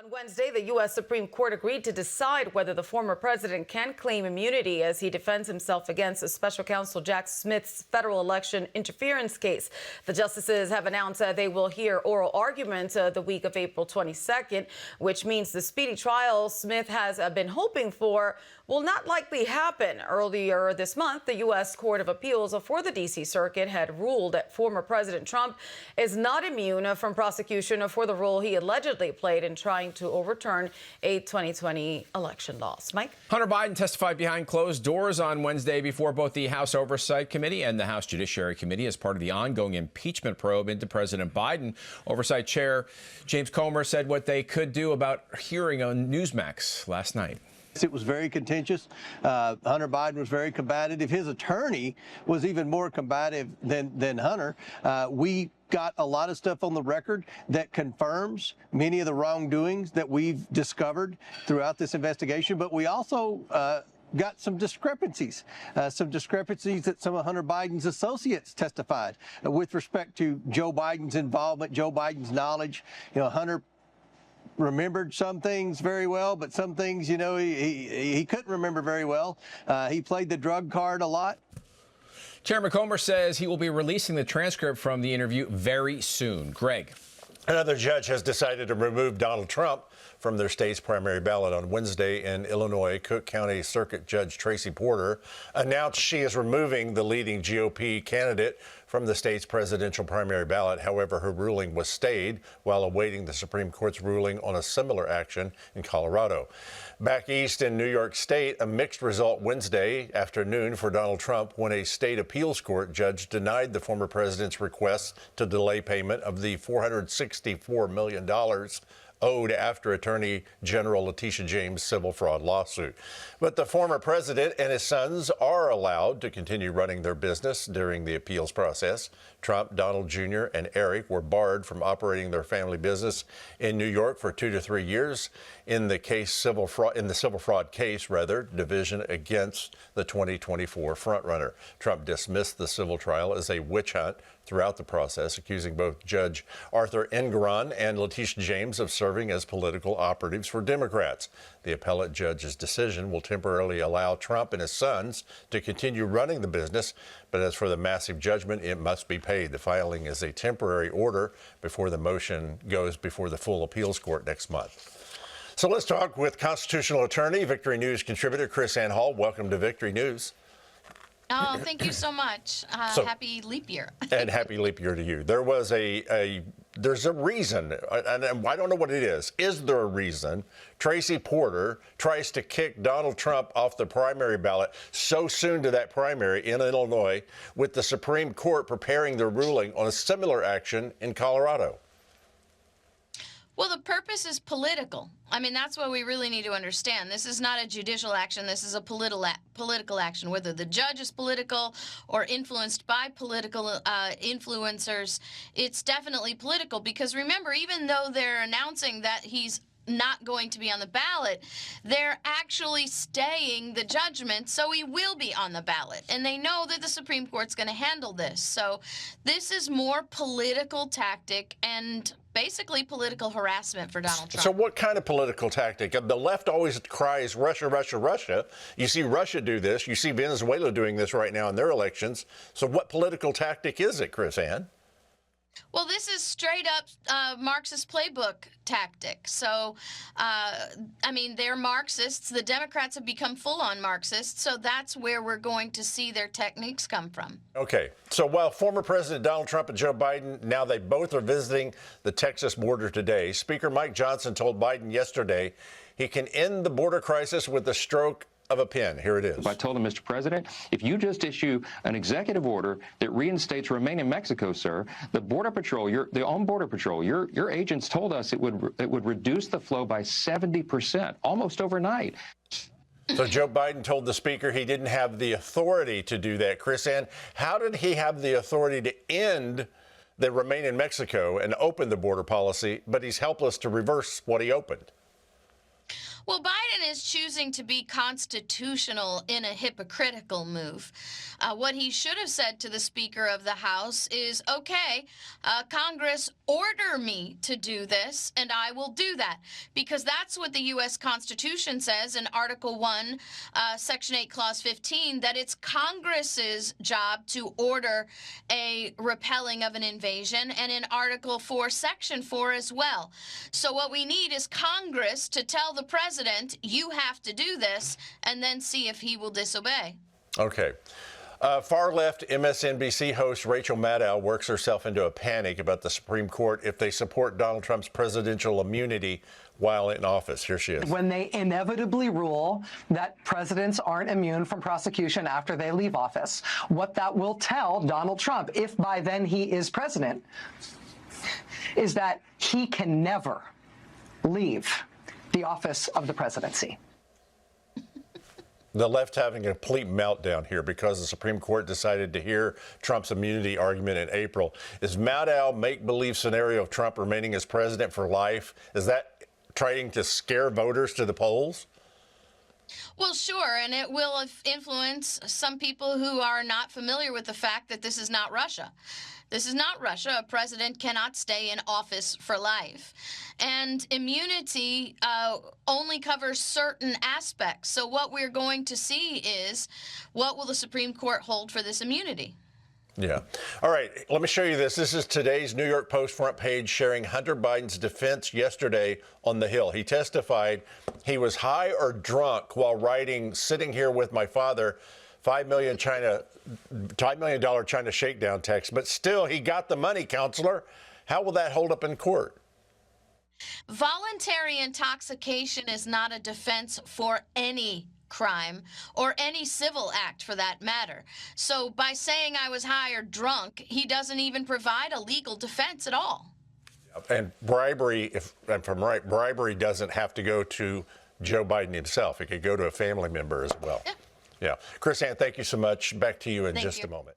On Wednesday, the U.S. Supreme Court agreed to decide whether the former president can claim immunity as he defends himself against special counsel Jack Smith's federal election interference case. The justices have announced they will hear oral arguments the week of April 22nd, which means the speedy trial Smith has been hoping for will not likely happen. Earlier this month, the U.S. Court of Appeals for the D.C. Circuit had ruled that former President Trump is not immune from prosecution for the role he allegedly played in trying to overturn a 2020 election loss. Mike? Hunter Biden testified behind closed doors on Wednesday before both the House Oversight Committee and the House Judiciary Committee as part of the ongoing impeachment probe into President Biden. Oversight Chair James Comer said what they could do about hearing on Newsmax last night. It was very contentious. Hunter Biden was very combative. His attorney was even more combative than Hunter. We got a lot of stuff on the record that confirms many of the wrongdoings that we've discovered throughout this investigation, but we also got some discrepancies that some of Hunter Biden's associates testified with respect to Joe Biden's involvement, Joe Biden's knowledge. Hunter remembered some things very well, but some things, he couldn't remember very well. He played the drug card a lot. Chairman Comer says he will be releasing the transcript from the interview very soon. Greg. Another judge has decided to remove Donald Trump from their state's primary ballot on Wednesday in Illinois. Cook County Circuit Judge Tracy Porter announced she is removing the leading GOP candidate from the state's presidential primary ballot. However, her ruling was stayed while awaiting the Supreme Court's ruling on a similar action in Colorado. Back east in New York State, a mixed result Wednesday afternoon for Donald Trump when a state appeals court judge denied the former president's request to delay payment of the $464 million owed after Attorney General Letitia James' civil fraud lawsuit. But the former president and his sons are allowed to continue running their business during the appeals process. Trump, Donald Jr., and Eric were barred from operating their family business in New York for 2 to 3 years in the civil fraud case, division against the 2024 frontrunner. Trump dismissed the civil trial as a witch hunt throughout the process, accusing both Judge Arthur Engoron and Letitia James of serving as political operatives for Democrats. The appellate judge's decision will temporarily allow Trump and his sons to continue running the business, but as for the massive judgment, it must be paid. The filing is a temporary order before the motion goes before the full appeals court next month. So let's talk with constitutional attorney, Victory News contributor KrisAnne Hall. Welcome to Victory News. Oh, thank you so much. Happy leap year. And happy leap year to you. There was there's a reason, and I don't know what it is. Is there a reason Tracy Porter tries to kick Donald Trump off the primary ballot so soon to that primary in Illinois, with the Supreme Court preparing their ruling on a similar action in Colorado? Well, the purpose is political. I mean, that's what we really need to understand. This is not a judicial action. This is a political action. Whether the judge is political or influenced by political influencers, it's definitely political. Because remember, even though they're announcing that he's not going to be on the ballot, they're actually staying the judgment, so he will be on the ballot. And they know that the Supreme Court's going to handle this. So this is more political tactic and basically political harassment for Donald Trump. So what kind of political tactic? The left always cries Russia, Russia, Russia. You see Russia do this. You see Venezuela doing this right now in their elections. So what political tactic is it, KrisAnne? Well, this is straight up Marxist playbook tactic. So, I mean, they're Marxists. The Democrats have become full-on Marxists. So that's where we're going to see their techniques come from. Okay. So while former President Donald Trump and Joe Biden, now they both are visiting the Texas border today, Speaker Mike Johnson told Biden yesterday he can end the border crisis with the stroke of a pen. Here it is. I told him, Mr. President, if you just issue an executive order that reinstates Remain in Mexico, sir, the Border Patrol, the own Border Patrol, your agents told us it would reduce the flow by 70%, almost overnight. So Joe Biden told the speaker he didn't have the authority to do that. KrisAnne, how did he have the authority to end the Remain in Mexico and open the border policy, but he's helpless to reverse what he opened? Well, Biden is choosing to be constitutional in a hypocritical move. What he should have said to the Speaker of the House is, okay, Congress, order me to do this, and I will do that. Because that's what the U.S. Constitution says in Article 1, Section 8, Clause 15, that it's Congress's job to order a repelling of an invasion, and in Article 4, Section 4 as well. So what we need is Congress to tell the president, you have to do this, and then see if he will disobey. Okay. Far-left MSNBC host Rachel Maddow works herself into a panic about the Supreme Court if they support Donald Trump's presidential immunity while in office. Here she is. When they inevitably rule that presidents aren't immune from prosecution after they leave office, what that will tell Donald Trump, if by then he is president, is that he can never leave the office of the presidency. The left having a complete meltdown here because the Supreme Court decided to hear Trump's immunity argument in April. Is Maddow make-believe scenario of Trump remaining as president for life? Is that trying to scare voters to the polls? Well, sure, and it will influence some people who are not familiar with the fact that this is not Russia. This is not Russia. A president cannot stay in office for life. And immunity only covers certain aspects. So what we're going to see is, what will the Supreme Court hold for this immunity? Yeah. All right. Let me show you this. This is today's New York Post front page sharing Hunter Biden's defense yesterday on the Hill. He testified he was high or drunk while writing "Sitting Here with My Father," $5 million China shakedown text. But still, he got the money, counselor. How will that hold up in court? Voluntary intoxication is not a defense for any crime or any civil act for that matter. So by saying I was high or drunk, he doesn't even provide a legal defense at all. And bribery, if I'm right, bribery doesn't have to go to Joe Biden himself. It could go to a family member as well. Yeah. Yeah. Chris Ann, thank you so much. Back to you in just a moment.